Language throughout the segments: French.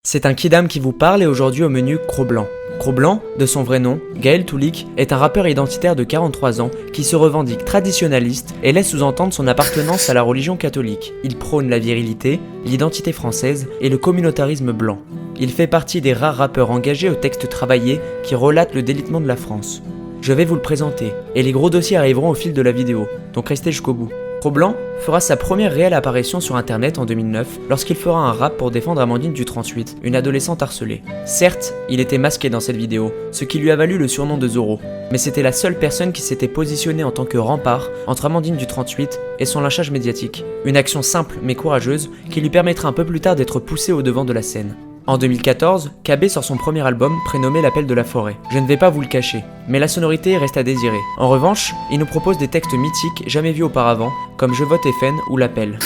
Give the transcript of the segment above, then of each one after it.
C'est un kidam qui vous parle et aujourd'hui au menu Cro-Blanc. Cro-Blanc, de son vrai nom, Gaël Toulic, est un rappeur identitaire de 43 ans qui se revendique traditionnaliste et laisse sous-entendre son appartenance à la religion catholique. Il prône la virilité, l'identité française et le communautarisme blanc. Il fait partie des rares rappeurs engagés au texte travaillé qui relatent le délitement de la France. Je vais vous le présenter, et les gros dossiers arriveront au fil de la vidéo, donc restez jusqu'au bout. Cro-Blanc fera sa première réelle apparition sur internet en 2009 lorsqu'il fera un rap pour défendre Amandine du 38, une adolescente harcelée. Certes, il était masqué dans cette vidéo, ce qui lui a valu le surnom de Zorro, mais c'était la seule personne qui s'était positionnée en tant que rempart entre Amandine du 38 et son lynchage médiatique. Une action simple mais courageuse qui lui permettra un peu plus tard d'être poussé au devant de la scène. En 2014, KB sort son premier album prénommé L'Appel de la Forêt. Je ne vais pas vous le cacher, mais la sonorité reste à désirer. En revanche, il nous propose des textes mythiques jamais vus auparavant, comme Je vote FN ou L'Appel.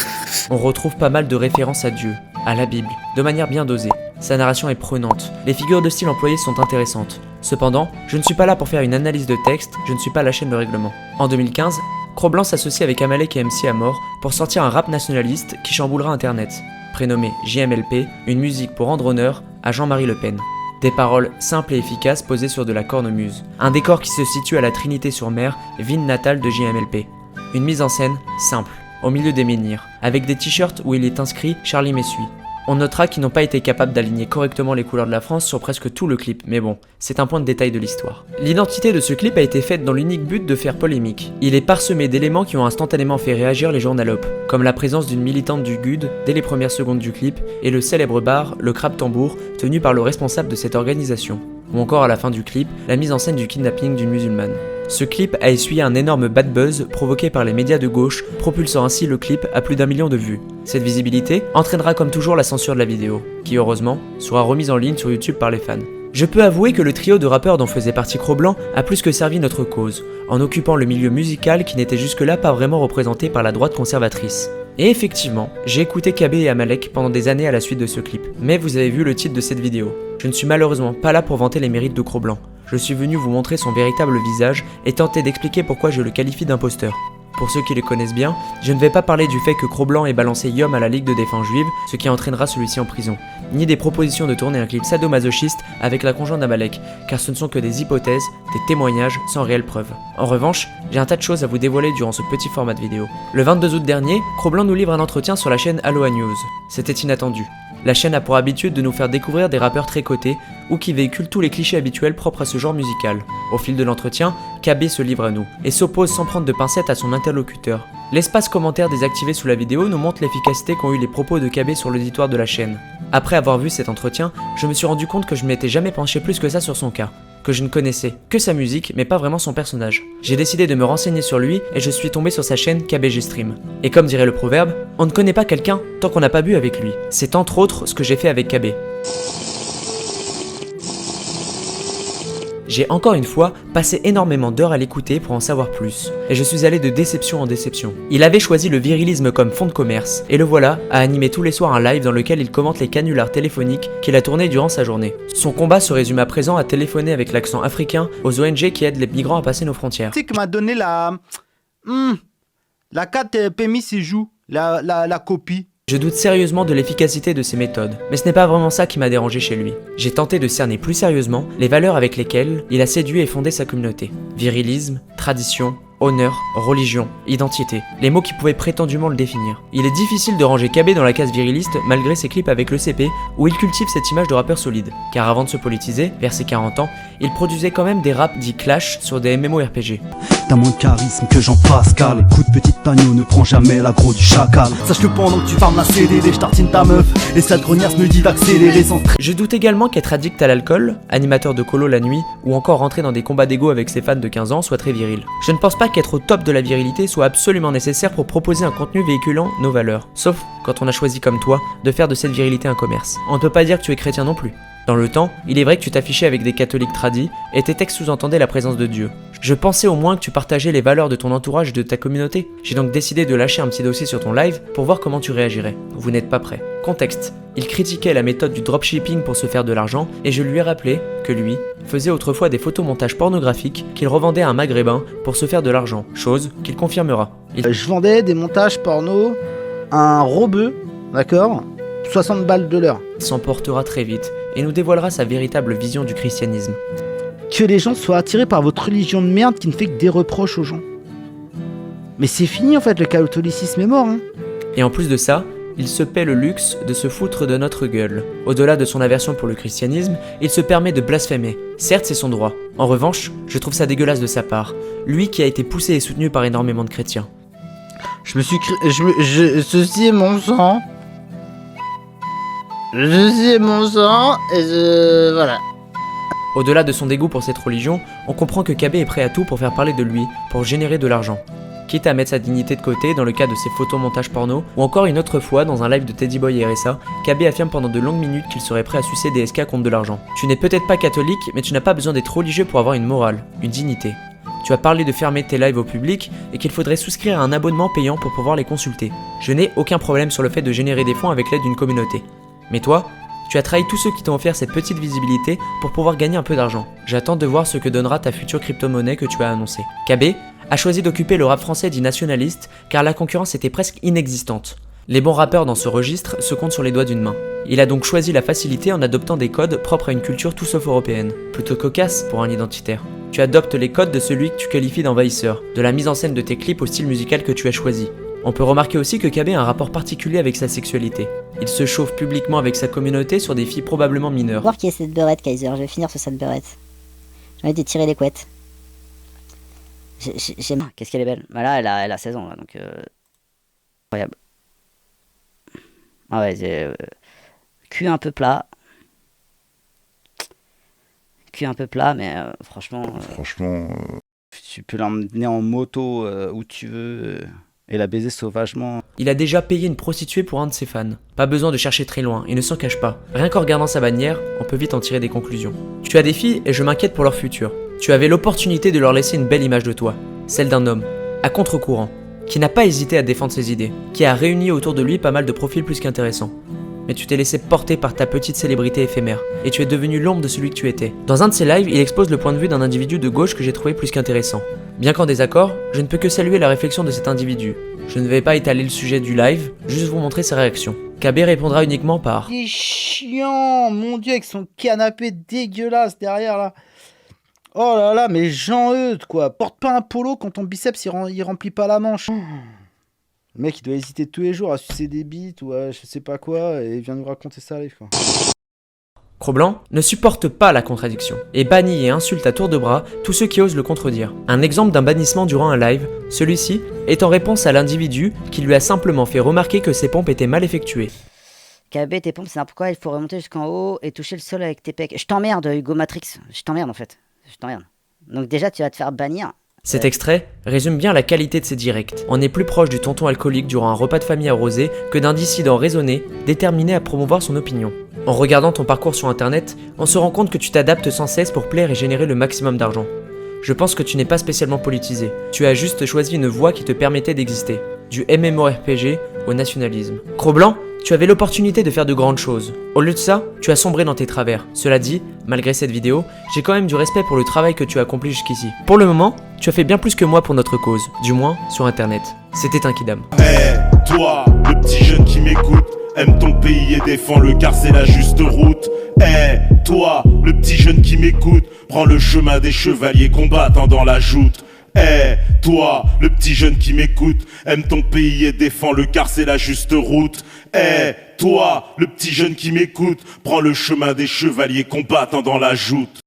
On retrouve pas mal de références à Dieu, à la Bible, de manière bien dosée. Sa narration est prenante, les figures de style employées sont intéressantes. Cependant, je ne suis pas là pour faire une analyse de texte, je ne suis pas la chaîne de règlement. En 2015, Cro-Blanc s'associe avec Amalek et MC Amor pour sortir un rap nationaliste qui chamboulera internet. Prénommé JMLP, une musique pour rendre honneur à Jean-Marie Le Pen. Des paroles simples et efficaces posées sur de la cornemuse. Un décor qui se situe à la Trinité-sur-Mer, ville natale de JMLP. Une mise en scène simple, au milieu des menhirs, avec des t-shirts où il est inscrit Charlie m'essuie. On notera qu'ils n'ont pas été capables d'aligner correctement les couleurs de la France sur presque tout le clip, mais bon, c'est un point de détail de l'histoire. L'identité de ce clip a été faite dans l'unique but de faire polémique. Il est parsemé d'éléments qui ont instantanément fait réagir les journalopes, comme la présence d'une militante du GUD dès les premières secondes du clip, et le célèbre bar, le Crabe Tambour, tenu par le responsable de cette organisation. Ou encore à la fin du clip, la mise en scène du kidnapping d'une musulmane. Ce clip a essuyé un énorme bad buzz provoqué par les médias de gauche, propulsant ainsi le clip à plus d'1 million de vues. Cette visibilité entraînera comme toujours la censure de la vidéo, qui heureusement sera remise en ligne sur YouTube par les fans. Je peux avouer que le trio de rappeurs dont faisait partie Cro-Blanc a plus que servi notre cause, en occupant le milieu musical qui n'était jusque-là pas vraiment représenté par la droite conservatrice. Et effectivement, j'ai écouté KB et Amalek pendant des années à la suite de ce clip, mais vous avez vu le titre de cette vidéo. Je ne suis malheureusement pas là pour vanter les mérites de Cro-Blanc. Je suis venu vous montrer son véritable visage et tenter d'expliquer pourquoi je le qualifie d'imposteur. Pour ceux qui le connaissent bien, je ne vais pas parler du fait que Cro-Blanc ait balancé Yom à la Ligue de défense juive, ce qui entraînera celui-ci en prison, ni des propositions de tourner un clip sadomasochiste avec la conjointe d'Amalek, car ce ne sont que des hypothèses, des témoignages sans réelle preuve. En revanche, j'ai un tas de choses à vous dévoiler durant ce petit format de vidéo. Le 22 août dernier, Cro-Blanc nous livre un entretien sur la chaîne Aloha News. C'était inattendu. La chaîne a pour habitude de nous faire découvrir des rappeurs très cotés ou qui véhiculent tous les clichés habituels propres à ce genre musical. Au fil de l'entretien, KB se livre à nous et s'oppose sans prendre de pincettes à son interlocuteur. L'espace commentaire désactivé sous la vidéo nous montre l'efficacité qu'ont eu les propos de KB sur l'auditoire de la chaîne. Après avoir vu cet entretien, je me suis rendu compte que je ne m'étais jamais penché plus que ça sur son cas, que je ne connaissais que sa musique mais pas vraiment son personnage. J'ai décidé de me renseigner sur lui et je suis tombé sur sa chaîne KBG Stream. Et comme dirait le proverbe, on ne connaît pas quelqu'un tant qu'on n'a pas bu avec lui. C'est entre autres ce que j'ai fait avec KB. J'ai encore une fois passé énormément d'heures à l'écouter pour en savoir plus, et je suis allé de déception en déception. Il avait choisi le virilisme comme fond de commerce, et le voilà à animer tous les soirs un live dans lequel il commente les canulars téléphoniques qu'il a tournés durant sa journée. Son combat se résume à présent à téléphoner avec l'accent africain aux ONG qui aident les migrants à passer nos frontières. Tu sais que m'a donné la carte PMI séjour, la copie. Je doute sérieusement de l'efficacité de ces méthodes, mais ce n'est pas vraiment ça qui m'a dérangé chez lui. J'ai tenté de cerner plus sérieusement les valeurs avec lesquelles il a séduit et fondé sa communauté. Virilisme, tradition, honneur, religion, identité, les mots qui pouvaient prétendument le définir. Il est difficile de ranger KB dans la case viriliste malgré ses clips avec le CP où il cultive cette image de rappeur solide, car avant de se politiser, vers ses 40 ans, il produisait quand même des raps dits clash sur des MMORPG. T'as moins de charisme que Jean-Pascal. Coup de petite pagno, ne prends jamais l'aggro du chacal. Sache que pendant que tu farmes la CDD, je tartine ta meuf. Et cette grognasse me dit d'accélérer sans stress. Je doute également qu'être addict à l'alcool, animateur de colo la nuit, ou encore rentrer dans des combats d'ego avec ses fans de 15 ans soit très viril. Je ne pense pas qu'être au top de la virilité soit absolument nécessaire pour proposer un contenu véhiculant nos valeurs. Sauf quand on a choisi comme toi de faire de cette virilité un commerce. On ne peut pas dire que tu es chrétien non plus. Dans le temps, il est vrai que tu t'affichais avec des catholiques tradis et tes textes sous-entendaient la présence de Dieu. Je pensais au moins que tu partageais les valeurs de ton entourage et de ta communauté. J'ai donc décidé de lâcher un petit dossier sur ton live pour voir comment tu réagirais. Vous n'êtes pas prêt. Contexte. Il critiquait la méthode du dropshipping pour se faire de l'argent et je lui ai rappelé que lui faisait autrefois des photomontages pornographiques qu'il revendait à un maghrébin pour se faire de l'argent, chose qu'il confirmera. Je vendais des montages porno à un robeux, d'accord ? 60 balles de l'heure. Il s'emportera très vite et nous dévoilera sa véritable vision du christianisme. Que les gens soient attirés par votre religion de merde qui ne fait que des reproches aux gens. Mais c'est fini en fait, le catholicisme est mort. Hein. Et en plus de ça, il se paie le luxe de se foutre de notre gueule. Au-delà de son aversion pour le christianisme, il se permet de blasphémer. Certes, c'est son droit. En revanche, je trouve ça dégueulasse de sa part. Lui qui a été poussé et soutenu par énormément de chrétiens. Ceci est mon sang. Ceci est mon sang et voilà. Au-delà de son dégoût pour cette religion, on comprend que KB est prêt à tout pour faire parler de lui, pour générer de l'argent. Quitte à mettre sa dignité de côté dans le cas de ses photomontages porno, ou encore une autre fois dans un live de Teddy Boy et RSA, KB affirme pendant de longues minutes qu'il serait prêt à sucer des SK contre de l'argent. Tu n'es peut-être pas catholique, mais tu n'as pas besoin d'être religieux pour avoir une morale, une dignité. Tu as parlé de fermer tes lives au public et qu'il faudrait souscrire à un abonnement payant pour pouvoir les consulter. Je n'ai aucun problème sur le fait de générer des fonds avec l'aide d'une communauté. Mais toi, tu as trahi tous ceux qui t'ont offert cette petite visibilité pour pouvoir gagner un peu d'argent. J'attends de voir ce que donnera ta future crypto-monnaie que tu as annoncée. KB a choisi d'occuper le rap français dit nationaliste car la concurrence était presque inexistante. Les bons rappeurs dans ce registre se comptent sur les doigts d'une main. Il a donc choisi la facilité en adoptant des codes propres à une culture tout sauf européenne. Plutôt cocasse pour un identitaire. Tu adoptes les codes de celui que tu qualifies d'envahisseur, de la mise en scène de tes clips au style musical que tu as choisi. On peut remarquer aussi que KB a un rapport particulier avec sa sexualité. Il se chauffe publiquement avec sa communauté sur des filles probablement mineures. Voir qui est cette beurette, Kaiser. Je vais finir sur cette beurette. J'ai envie de tirer les couettes. J'aime. Qu'est-ce qu'elle est belle. Bah là, elle a 16 ans, là, donc... Incroyable. Ah ouais, cul un peu plat. Cul un peu plat, mais franchement... Tu peux l'emmener en moto où tu veux et la baiser sauvagement. Il a déjà payé une prostituée pour un de ses fans. Pas besoin de chercher très loin, il ne s'en cache pas. Rien qu'en regardant sa bannière, on peut vite en tirer des conclusions. Tu as des filles et je m'inquiète pour leur futur. Tu avais l'opportunité de leur laisser une belle image de toi, celle d'un homme, à contre-courant, qui n'a pas hésité à défendre ses idées, qui a réuni autour de lui pas mal de profils plus qu'intéressants. Mais tu t'es laissé porter par ta petite célébrité éphémère, et tu es devenu l'ombre de celui que tu étais. Dans un de ses lives, il expose le point de vue d'un individu de gauche que j'ai trouvé plus qu'intéressant. Bien qu'en désaccord, je ne peux que saluer la réflexion de cet individu. Je ne vais pas étaler le sujet du live, juste vous montrer sa réaction. KB répondra uniquement par Il est chiant, mon dieu, avec son canapé dégueulasse derrière là. Oh là là, mais Jean-Eudes quoi. Porte pas un polo quand ton biceps il remplit pas la manche. Le mec il doit hésiter tous les jours à sucer des bites ou à je sais pas quoi et il vient nous raconter ça live quoi. Cro-Blanc ne supporte pas la contradiction et bannit et insulte à tour de bras tous ceux qui osent le contredire. Un exemple d'un bannissement durant un live, celui-ci est en réponse à l'individu qui lui a simplement fait remarquer que ses pompes étaient mal effectuées. KB, tes pompes, c'est n'importe quoi, il faut remonter jusqu'en haut et toucher le sol avec tes pecs. Je t'emmerde, Hugo Matrix. Je t'emmerde en fait. Je t'emmerde. Donc déjà, tu vas te faire bannir. Cet extrait résume bien la qualité de ses directs. On est plus proche du tonton alcoolique durant un repas de famille arrosé que d'un dissident raisonné, déterminé à promouvoir son opinion. En regardant ton parcours sur internet, on se rend compte que tu t'adaptes sans cesse pour plaire et générer le maximum d'argent. Je pense que tu n'es pas spécialement politisé. Tu as juste choisi une voie qui te permettait d'exister. Du MMORPG au nationalisme. Cro-Blanc, tu avais l'opportunité de faire de grandes choses. Au lieu de ça, tu as sombré dans tes travers. Cela dit, malgré cette vidéo, j'ai quand même du respect pour le travail que tu as accompli jusqu'ici. Pour le moment, tu as fait bien plus que moi pour notre cause, du moins sur internet. C'était un Kidam. Hey, toi, le petit jeune qui m'écoute, aime ton pays et défend le car c'est la juste route. Hey, toi, le petit jeune qui m'écoute, prends le chemin des chevaliers combattant dans la joute. Hey, toi, le petit jeune qui m'écoute, aime ton pays et défend le car c'est la juste route. Hey, toi, le petit jeune qui m'écoute, prends le chemin des chevaliers combattant dans la joute.